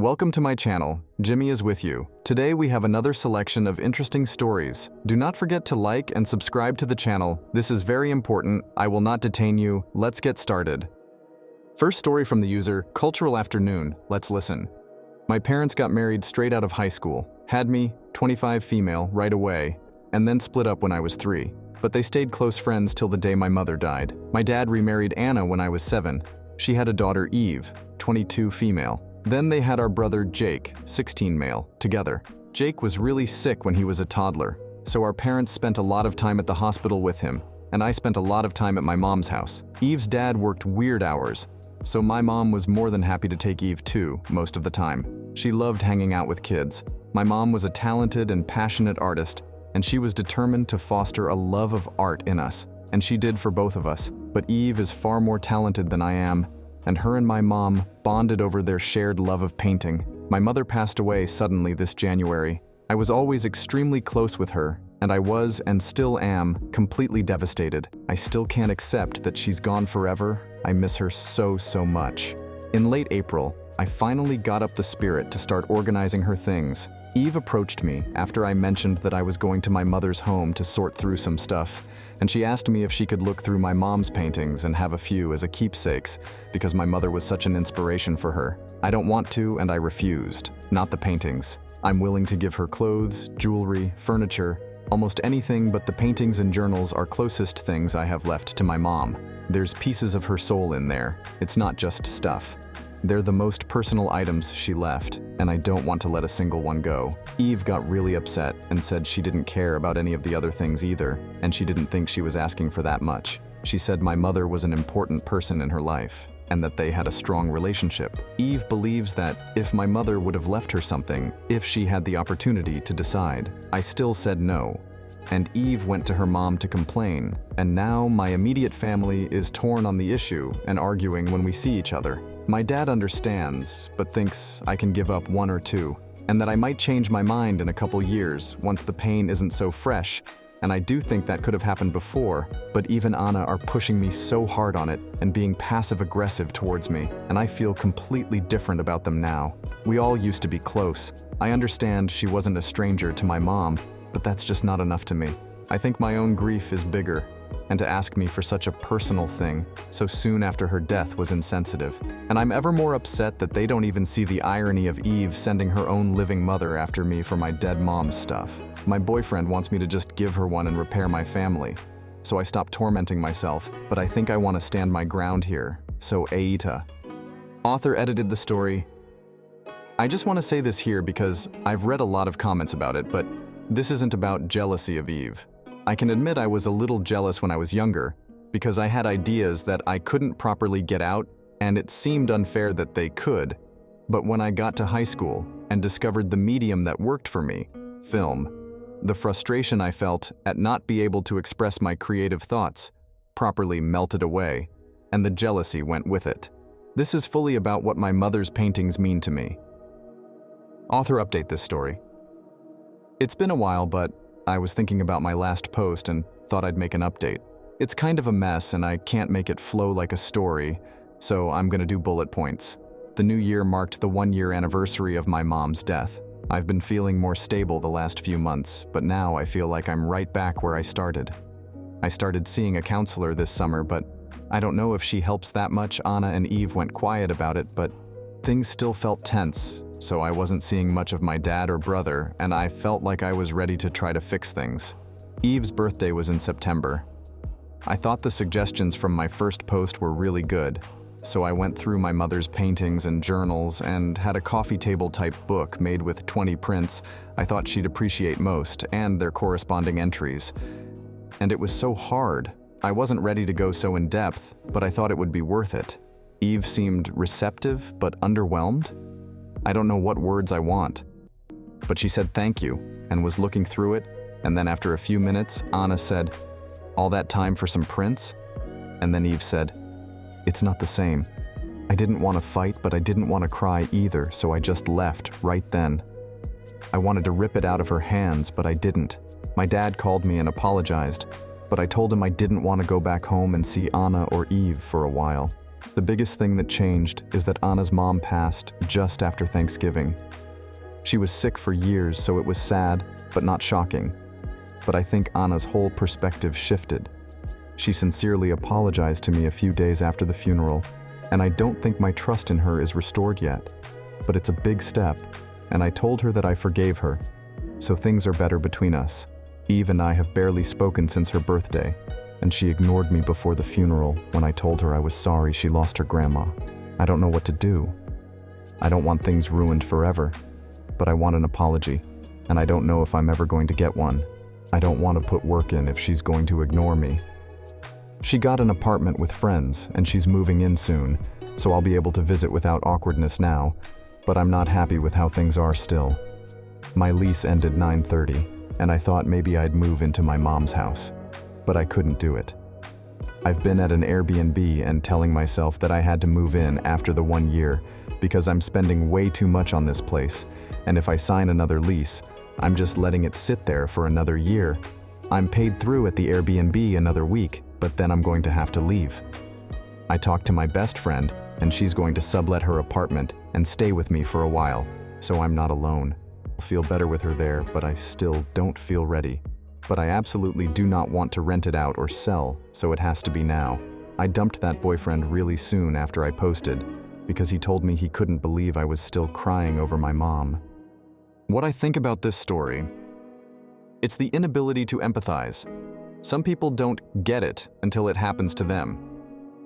Welcome to my channel. Jimmy is with you. Today we have another selection of interesting stories. Do not forget to like and subscribe to the channel. This is very important. I will not detain you. Let's get started. First story from the user, Cultural Afternoon. Let's listen. My parents got married straight out of high school. Had me, 25 female, right away, and then split up when I was 3. But they stayed close friends till the day my mother died. My dad remarried Anna when I was 7. She had a daughter, Eve, 22 female. Then they had our brother Jake, 16 male, together. Jake was really sick when he was a toddler, so our parents spent a lot of time at the hospital with him, and I spent a lot of time at my mom's house. Eve's dad worked weird hours, so my mom was more than happy to take Eve too, most of the time. She loved hanging out with kids. My mom was a talented and passionate artist, and she was determined to foster a love of art in us, and she did for both of us. But Eve is far more talented than I am, and her and my mom bonded over their shared love of painting. My mother passed away suddenly this January. I was always extremely close with her, and I was, and still am, completely devastated. I still can't accept that she's gone forever. I miss her so much. In late April, I finally got up the spirit to start organizing her things. Eve approached me after I mentioned that I was going to my mother's home to sort through some stuff, and she asked me if she could look through my mom's paintings and have a few as a keepsakes, because my mother was such an inspiration for her. I don't want to, and I refused. Not the paintings. I'm willing to give her clothes, jewelry, furniture, almost anything, but the paintings and journals are closest things I have left to my mom. There's pieces of her soul in there. It's not just stuff. They're the most personal items she left, and I don't want to let a single one go. Eve got really upset and said she didn't care about any of the other things either, and she didn't think she was asking for that much. She said my mother was an important person in her life, and that they had a strong relationship. Eve believes that if my mother would have left her something, if she had the opportunity to decide. I still said no, and Eve went to her mom to complain, and now my immediate family is torn on the issue and arguing when we see each other. My dad understands, but thinks I can give up 1 or 2, and that I might change my mind in a couple years once the pain isn't so fresh, and I do think that could have happened before, but Eve and Anna are pushing me so hard on it and being passive-aggressive towards me, and I feel completely different about them now. We all used to be close. I understand she wasn't a stranger to my mom, but that's just not enough to me. I think my own grief is bigger, and to ask me for such a personal thing so soon after her death was insensitive. And I'm ever more upset that they don't even see the irony of Eve sending her own living mother after me for my dead mom's stuff. My boyfriend wants me to just give her one and repair my family, so I stopped tormenting myself, but I think I want to stand my ground here, so Aita. Author edited the story. I just want to say this here because I've read a lot of comments about it, but this isn't about jealousy of Eve. I can admit I was a little jealous when I was younger, because I had ideas that I couldn't properly get out, and it seemed unfair that they could. But when I got to high school and discovered the medium that worked for me, film, the frustration I felt at not being able to express my creative thoughts properly melted away, and the jealousy went with it. This is fully about what my mother's paintings mean to me. Author update this story. It's been a while, but I was thinking about my last post and thought I'd make an update. It's kind of a mess and I can't make it flow like a story, so I'm gonna do bullet points. The new year marked the 1-year anniversary of my mom's death. I've been feeling more stable the last few months, but now I feel like I'm right back where I started. I started seeing a counselor this summer, but I don't know if she helps that much. Anna and Eve went quiet about it, but things still felt tense. So I wasn't seeing much of my dad or brother, and I felt like I was ready to try to fix things. Eve's birthday was in September. I thought the suggestions from my first post were really good, so I went through my mother's paintings and journals and had a coffee table type book made with 20 prints I thought she'd appreciate most, and their corresponding entries. And it was so hard. I wasn't ready to go so in depth, but I thought it would be worth it. Eve seemed receptive but underwhelmed. I don't know what words I want. But she said thank you and was looking through it, and then after a few minutes, Anna said, "All that time for some prints?" And then Eve said, "It's not the same. I didn't want to fight, but I didn't want to cry either, so I just left right then. I wanted to rip it out of her hands, but I didn't. My dad called me and apologized, but I told him I didn't want to go back home and see Anna or Eve for a while. The biggest thing that changed is that Anna's mom passed just after Thanksgiving. She was sick for years, so it was sad, but not shocking. But I think Anna's whole perspective shifted. She sincerely apologized to me a few days after the funeral, and I don't think my trust in her is restored yet. But it's a big step, and I told her that I forgave her. So things are better between us. Eve and I have barely spoken since her birthday, and she ignored me before the funeral when I told her I was sorry she lost her grandma. I don't know what to do. I don't want things ruined forever, but I want an apology, and I don't know if I'm ever going to get one. I don't want to put work in if she's going to ignore me. She got an apartment with friends, and she's moving in soon, so I'll be able to visit without awkwardness now, but I'm not happy with how things are still. My lease ended 9/30, and I thought maybe I'd move into my mom's house, but I couldn't do it. I've been at an Airbnb and telling myself that I had to move in after the 1 year because I'm spending way too much on this place, and if I sign another lease, I'm just letting it sit there for another year. I'm paid through at the Airbnb another week, but then I'm going to have to leave. I talked to my best friend, and she's going to sublet her apartment and stay with me for a while, so I'm not alone. I'll feel better with her there, but I still don't feel ready. But I absolutely do not want to rent it out or sell, so it has to be now. I dumped that boyfriend really soon after I posted, because he told me he couldn't believe I was still crying over my mom. What I think about this story, it's the inability to empathize. Some people don't get it until it happens to them.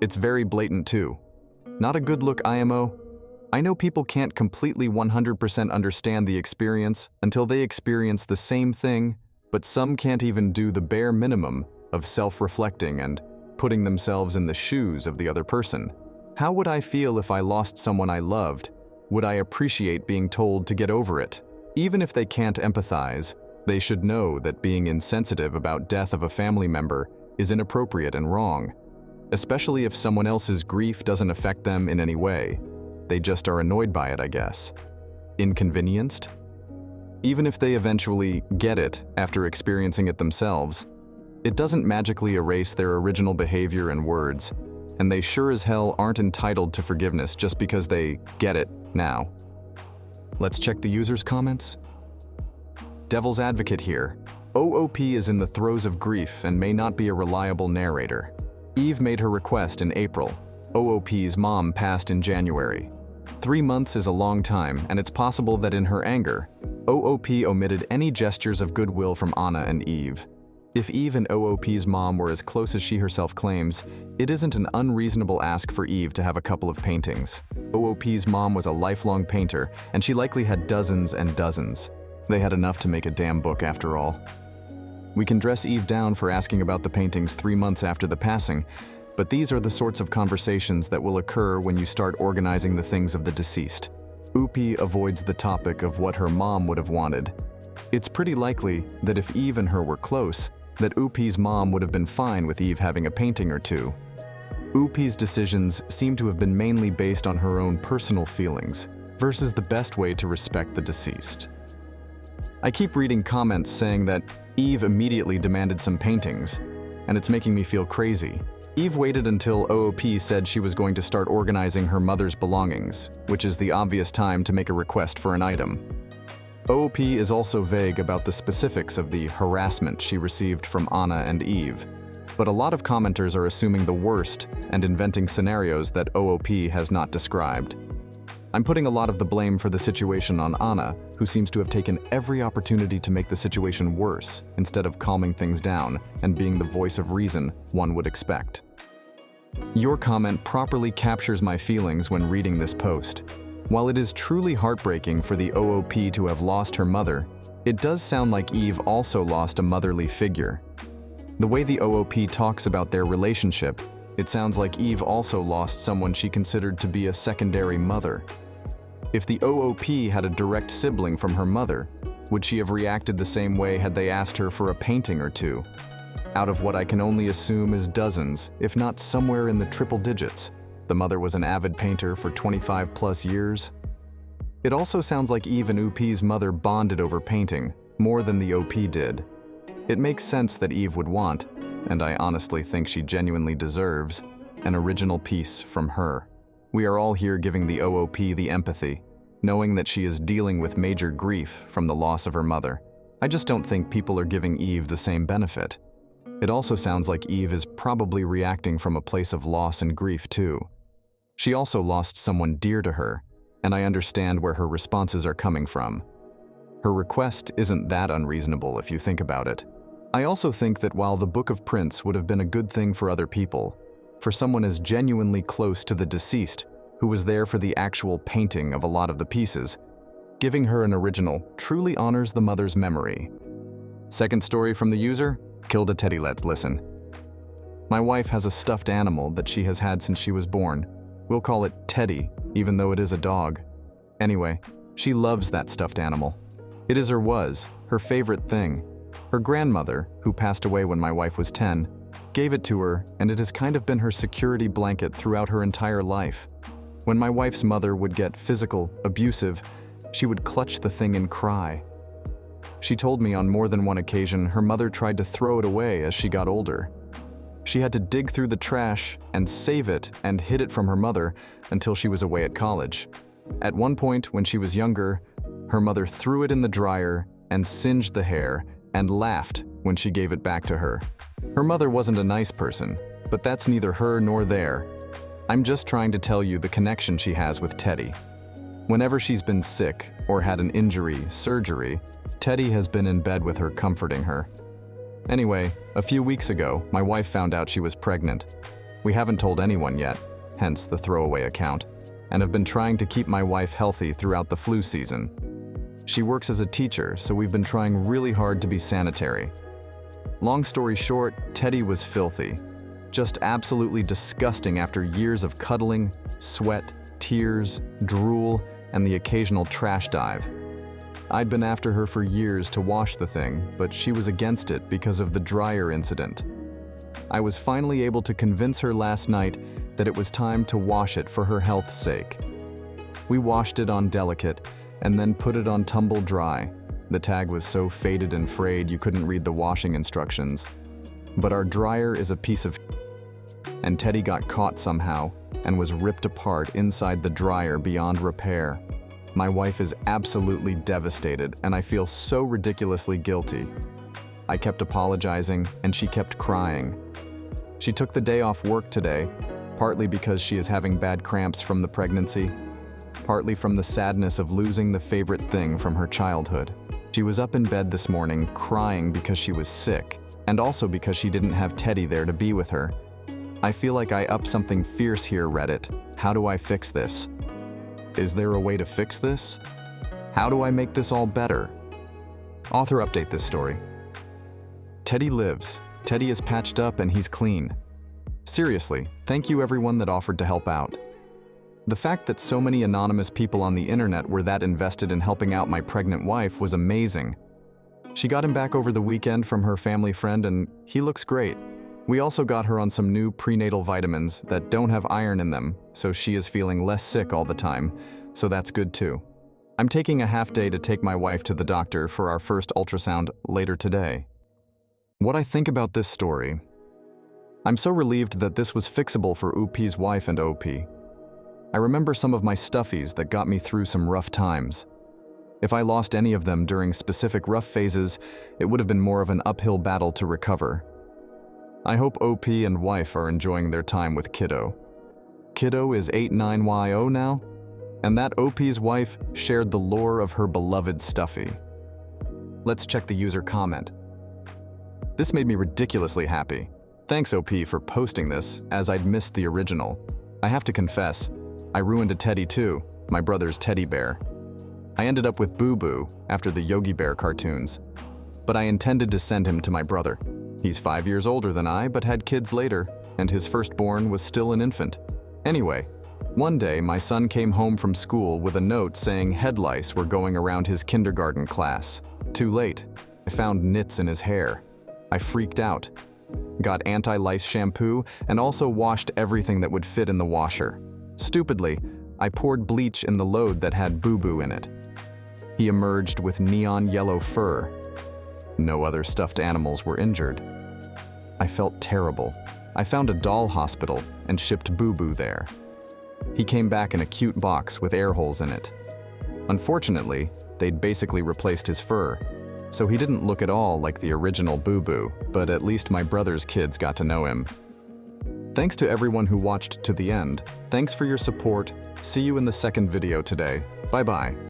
It's very blatant too. Not a good look, IMO. I know people can't completely 100% understand the experience until they experience the same thing, but some can't even do the bare minimum of self-reflecting and putting themselves in the shoes of the other person. How would I feel if I lost someone I loved? Would I appreciate being told to get over it? Even if they can't empathize, they should know that being insensitive about death of a family member is inappropriate and wrong, especially if someone else's grief doesn't affect them in any way. They just are annoyed by it, I guess. Inconvenienced? Even if they eventually get it after experiencing it themselves, it doesn't magically erase their original behavior and words, and they sure as hell aren't entitled to forgiveness just because they get it now. Let's check the user's comments. Devil's advocate here. OOP is in the throes of grief and may not be a reliable narrator. Eve made her request in April. OOP's mom passed in January. 3 months is a long time, and it's possible that in her anger, OOP omitted any gestures of goodwill from Anna and Eve. If Eve and OOP's mom were as close as she herself claims, it isn't an unreasonable ask for Eve to have a couple of paintings. OOP's mom was a lifelong painter, and she likely had dozens and dozens. They had enough to make a damn book after all. We can dress Eve down for asking about the paintings 3 months after the passing, but these are the sorts of conversations that will occur when you start organizing the things of the deceased. Oopie avoids the topic of what her mom would have wanted. It's pretty likely that if Eve and her were close, that Oopie's mom would have been fine with Eve having a painting or two. Oopie's decisions seem to have been mainly based on her own personal feelings versus the best way to respect the deceased. I keep reading comments saying that Eve immediately demanded some paintings, and it's making me feel crazy. Eve waited until OOP said she was going to start organizing her mother's belongings, which is the obvious time to make a request for an item. OOP is also vague about the specifics of the harassment she received from Anna and Eve, but a lot of commenters are assuming the worst and inventing scenarios that OOP has not described. I'm putting a lot of the blame for the situation on Anna, who seems to have taken every opportunity to make the situation worse instead of calming things down and being the voice of reason one would expect. Your comment properly captures my feelings when reading this post. While it is truly heartbreaking for the OOP to have lost her mother, it does sound like Eve also lost a motherly figure. The way the OOP talks about their relationship, it sounds like Eve also lost someone she considered to be a secondary mother. If the OOP had a direct sibling from her mother, would she have reacted the same way had they asked her for a painting or two? Out of what I can only assume is dozens, if not somewhere in the triple digits. The mother was an avid painter for 25 plus years. It also sounds like Eve and OOP's mother bonded over painting, more than the OP did. It makes sense that Eve would want, and I honestly think she genuinely deserves, an original piece from her. We are all here giving the OOP the empathy, knowing that she is dealing with major grief from the loss of her mother. I just don't think people are giving Eve the same benefit. It also sounds like Eve is probably reacting from a place of loss and grief too. She also lost someone dear to her, and I understand where her responses are coming from. Her request isn't that unreasonable if you think about it. I also think that while the Book of Prince would have been a good thing for other people, for someone as genuinely close to the deceased, who was there for the actual painting of a lot of the pieces, giving her an original truly honors the mother's memory. Second story from the user, Killed a Teddy. Let's listen. My wife has a stuffed animal that she has had since she was born. We'll call it Teddy, even though it is a dog. Anyway, she loves that stuffed animal. It is or was her favorite thing. Her grandmother, who passed away when my wife was 10, gave it to her, and it has kind of been her security blanket throughout her entire life. When my wife's mother would get physical, abusive, she would clutch the thing and cry. She told me on more than one occasion her mother tried to throw it away as she got older. She had to dig through the trash and save it and hid it from her mother until she was away at college. At one point, when she was younger, her mother threw it in the dryer and singed the hair and laughed when she gave it back to her. Her mother wasn't a nice person, but that's neither her nor there. I'm just trying to tell you the connection she has with Teddy. Whenever she's been sick or had an injury, surgery, Teddy has been in bed with her, comforting her. Anyway, a few weeks ago, my wife found out she was pregnant. We haven't told anyone yet, hence the throwaway account, and have been trying to keep my wife healthy throughout the flu season. She works as a teacher, so we've been trying really hard to be sanitary. Long story short, Teddy was filthy. Just absolutely disgusting after years of cuddling, sweat, tears, drool, and the occasional trash dive. I'd been after her for years to wash the thing, but she was against it because of the dryer incident. I was finally able to convince her last night that it was time to wash it for her health's sake. We washed it on delicate and then put it on tumble dry. The tag was so faded and frayed you couldn't read the washing instructions. But our dryer is a piece of and Teddy got caught somehow and was ripped apart inside the dryer beyond repair. My wife is absolutely devastated, and I feel so ridiculously guilty. I kept apologizing, and she kept crying. She took the day off work today, partly because she is having bad cramps from the pregnancy, partly from the sadness of losing the favorite thing from her childhood. She was up in bed this morning crying because she was sick, and also because she didn't have Teddy there to be with her. I feel like I upped something fierce here, Reddit. How do I fix this? Is there a way to fix this? How do I make this all better? Author update this story. Teddy lives. Teddy is patched up and he's clean. Seriously, thank you everyone that offered to help out. The fact that so many anonymous people on the internet were that invested in helping out my pregnant wife was amazing. She got him back over the weekend from her family friend and he looks great. We also got her on some new prenatal vitamins that don't have iron in them, so she is feeling less sick all the time, so that's good too. I'm taking a half day to take my wife to the doctor for our first ultrasound later today. What I think about this story. I'm so relieved that this was fixable for OP's wife and OP. I remember some of my stuffies that got me through some rough times. If I lost any of them during specific rough phases, it would have been more of an uphill battle to recover. I hope OP and wife are enjoying their time with Kiddo. Kiddo is 89YO now, and that OP's wife shared the lore of her beloved stuffy. Let's check the user comment. This made me ridiculously happy. Thanks OP for posting this, as I'd missed the original. I have to confess, I ruined a teddy too, my brother's teddy bear. I ended up with Boo Boo after the Yogi Bear cartoons, but I intended to send him to my brother. He's 5 years older than I, but had kids later, and his firstborn was still an infant. Anyway, one day my son came home from school with a note saying head lice were going around his kindergarten class. Too late. I found nits in his hair. I freaked out. Got anti-lice shampoo and also washed everything that would fit in the washer. Stupidly, I poured bleach in the load that had Boo Boo in it. He emerged with neon yellow fur. No other stuffed animals were injured. I felt terrible. I found a doll hospital and shipped Boo Boo there. He came back in a cute box with air holes in it. Unfortunately, they'd basically replaced his fur, so he didn't look at all like the original Boo Boo, but at least my brother's kids got to know him. Thanks to everyone who watched to the end. Thanks for your support. See you in the second video today. Bye-bye.